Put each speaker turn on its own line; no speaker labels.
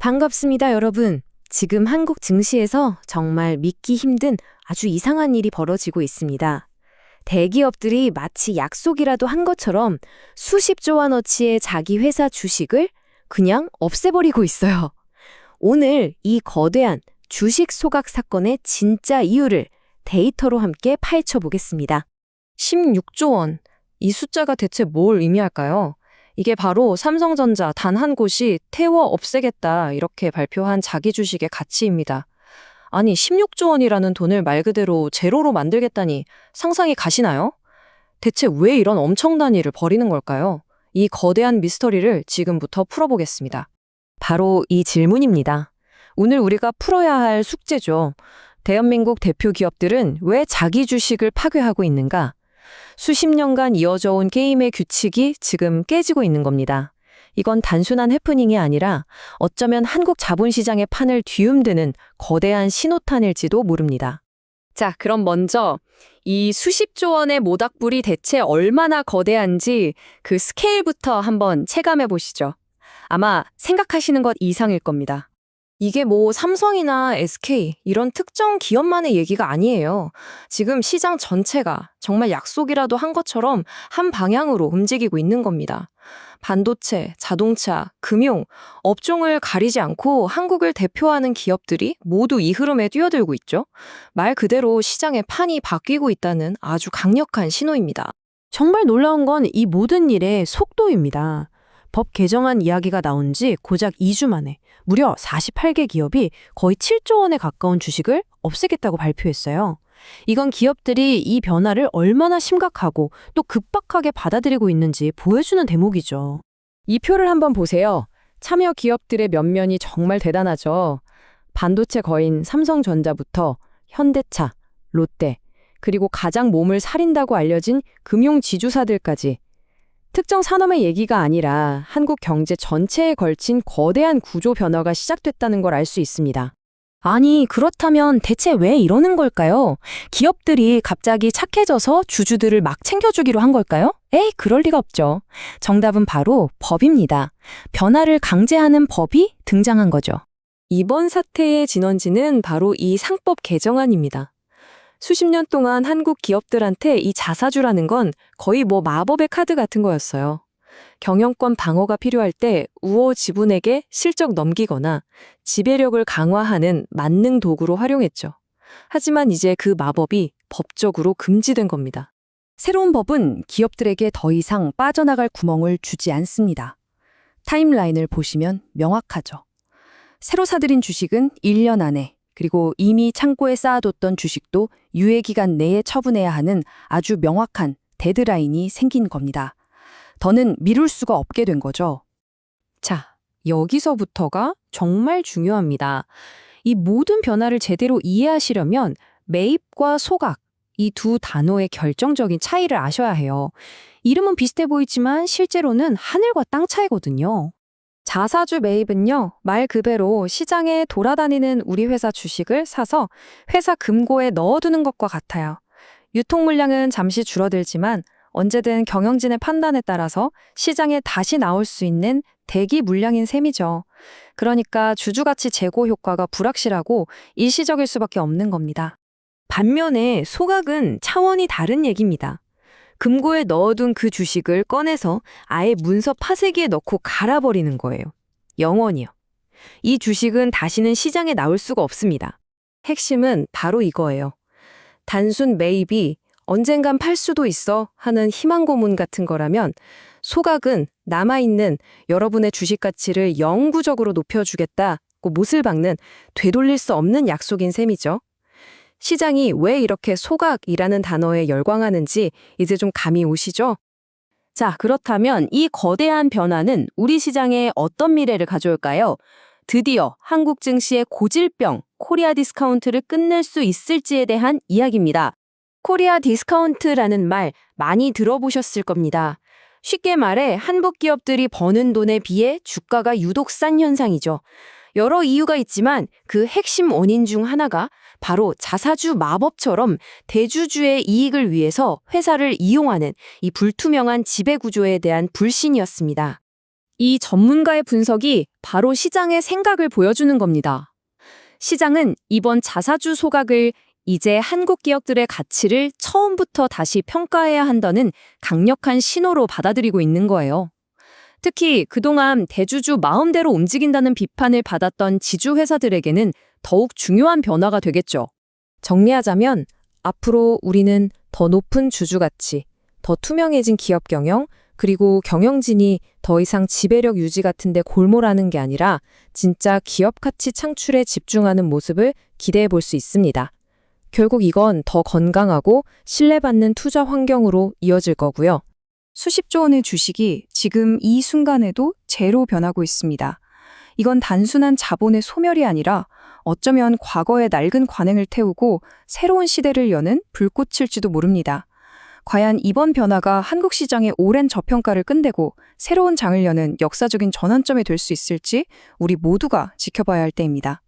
반갑습니다, 여러분. 지금 한국 증시에서 정말 믿기 힘든 아주 이상한 일이 벌어지고 있습니다. 대기업들이 마치 약속이라도 한 것처럼 수십조 원어치의 자기 회사 주식을 그냥 없애버리고 있어요. 오늘 이 거대한 주식 소각 사건의 진짜 이유를 데이터로 함께 파헤쳐 보겠습니다.
16조 원. 이 숫자가 대체 뭘 의미할까요? 이게 바로 삼성전자 단 한 곳이 태워 없애겠다 이렇게 발표한 자기 주식의 가치입니다. 아니 16조 원이라는 돈을 말 그대로 제로로 만들겠다니 상상이 가시나요? 대체 왜 이런 엄청난 일을 벌이는 걸까요? 이 거대한 미스터리를 지금부터 풀어보겠습니다. 바로 이 질문입니다. 오늘 우리가 풀어야 할 숙제죠. 대한민국 대표 기업들은 왜 자기 주식을 파괴하고 있는가? 수십 년간 이어져 온 게임의 규칙이 지금 깨지고 있는 겁니다. 이건 단순한 해프닝이 아니라 어쩌면 한국 자본시장의 판을 뒤흔드는 거대한 신호탄일지도 모릅니다. 자, 그럼 먼저 이 수십조 원의 모닥불이 대체 얼마나 거대한지 그 스케일부터 한번 체감해 보시죠. 아마 생각하시는 것 이상일 겁니다. 이게 뭐 삼성이나 SK 이런 특정 기업만의 얘기가 아니에요. 지금 시장 전체가 정말 약속이라도 한 것처럼 한 방향으로 움직이고 있는 겁니다. 반도체, 자동차, 금융, 업종을 가리지 않고 한국을 대표하는 기업들이 모두 이 흐름에 뛰어들고 있죠. 말 그대로 시장의 판이 바뀌고 있다는 아주 강력한 신호입니다.
정말 놀라운 건 이 모든 일의 속도입니다. 법 개정안 이야기가 나온 지 고작 2주 만에 무려 48개 기업이 거의 7조 원에 가까운 주식을 없애겠다고 발표했어요. 이건 기업들이 이 변화를 얼마나 심각하고 또 급박하게 받아들이고 있는지 보여주는 대목이죠.
이 표를 한번 보세요. 참여 기업들의 면면이 정말 대단하죠. 반도체 거인 삼성전자부터 현대차, 롯데, 그리고 가장 몸을 사린다고 알려진 금융 지주사들까지 특정 산업의 얘기가 아니라 한국 경제 전체에 걸친 거대한 구조 변화가 시작됐다는 걸 알 수 있습니다.
아니, 그렇다면 대체 왜 이러는 걸까요? 기업들이 갑자기 착해져서 주주들을 막 챙겨주기로 한 걸까요? 에이, 그럴 리가 없죠. 정답은 바로 법입니다. 변화를 강제하는 법이 등장한 거죠.
이번 사태의 진원지는 바로 이 상법 개정안입니다. 수십 년 동안 한국 기업들한테 이 자사주라는 건 거의 뭐 마법의 카드 같은 거였어요. 경영권 방어가 필요할 때 우호 지분에게 실적 넘기거나 지배력을 강화하는 만능 도구로 활용했죠. 하지만 이제 그 마법이 법적으로 금지된 겁니다.
새로운 법은 기업들에게 더 이상 빠져나갈 구멍을 주지 않습니다. 타임라인을 보시면 명확하죠. 새로 사들인 주식은 1년 안에, 그리고 이미 창고에 쌓아뒀던 주식도 유예기간 내에 처분해야 하는 아주 명확한 데드라인이 생긴 겁니다. 더는 미룰 수가 없게 된 거죠.
자, 여기서부터가 정말 중요합니다. 이 모든 변화를 제대로 이해하시려면 매입과 소각, 이 두 단어의 결정적인 차이를 아셔야 해요. 이름은 비슷해 보이지만 실제로는 하늘과 땅 차이거든요. 자사주 매입은요, 말 그대로 시장에 돌아다니는 우리 회사 주식을 사서 회사 금고에 넣어두는 것과 같아요. 유통 물량은 잠시 줄어들지만 언제든 경영진의 판단에 따라서 시장에 다시 나올 수 있는 대기 물량인 셈이죠. 그러니까 주주가치 제고 효과가 불확실하고 일시적일 수밖에 없는 겁니다.
반면에 소각은 차원이 다른 얘기입니다. 금고에 넣어둔 그 주식을 꺼내서 아예 문서 파쇄기에 넣고 갈아버리는 거예요. 영원히요. 이 주식은 다시는 시장에 나올 수가 없습니다.
핵심은 바로 이거예요. 단순 매입이 언젠간 팔 수도 있어 하는 희망 고문 같은 거라면 소각은 남아있는 여러분의 주식 가치를 영구적으로 높여주겠다고 못을 박는 되돌릴 수 없는 약속인 셈이죠. 시장이 왜 이렇게 소각이라는 단어에 열광하는지 이제 좀 감이 오시죠?
자, 그렇다면 이 거대한 변화는 우리 시장에 어떤 미래를 가져올까요? 드디어 한국 증시의 고질병, 코리아 디스카운트를 끝낼 수 있을지에 대한 이야기입니다. 코리아 디스카운트라는 말 많이 들어보셨을 겁니다. 쉽게 말해 한국 기업들이 버는 돈에 비해 주가가 유독 싼 현상이죠. 여러 이유가 있지만 그 핵심 원인 중 하나가 바로 자사주 마법처럼 대주주의 이익을 위해서 회사를 이용하는 이 불투명한 지배구조에 대한 불신이었습니다. 이 전문가의 분석이 바로 시장의 생각을 보여주는 겁니다. 시장은 이번 자사주 소각을 이제 한국 기업들의 가치를 처음부터 다시 평가해야 한다는 강력한 신호로 받아들이고 있는 거예요. 특히 그동안 대주주 마음대로 움직인다는 비판을 받았던 지주 회사들에게는 더욱 중요한 변화가 되겠죠.
정리하자면 앞으로 우리는 더 높은 주주 가치, 더 투명해진 기업 경영, 그리고 경영진이 더 이상 지배력 유지 같은 데 골몰하는 게 아니라 진짜 기업 가치 창출에 집중하는 모습을 기대해 볼 수 있습니다. 결국 이건 더 건강하고 신뢰받는 투자 환경으로 이어질 거고요.
수십조 원의 주식이 지금 이 순간에도 제로 변하고 있습니다. 이건 단순한 자본의 소멸이 아니라 어쩌면 과거의 낡은 관행을 태우고 새로운 시대를 여는 불꽃일지도 모릅니다. 과연 이번 변화가 한국 시장의 오랜 저평가를 끝내고 새로운 장을 여는 역사적인 전환점이 될 수 있을지 우리 모두가 지켜봐야 할 때입니다.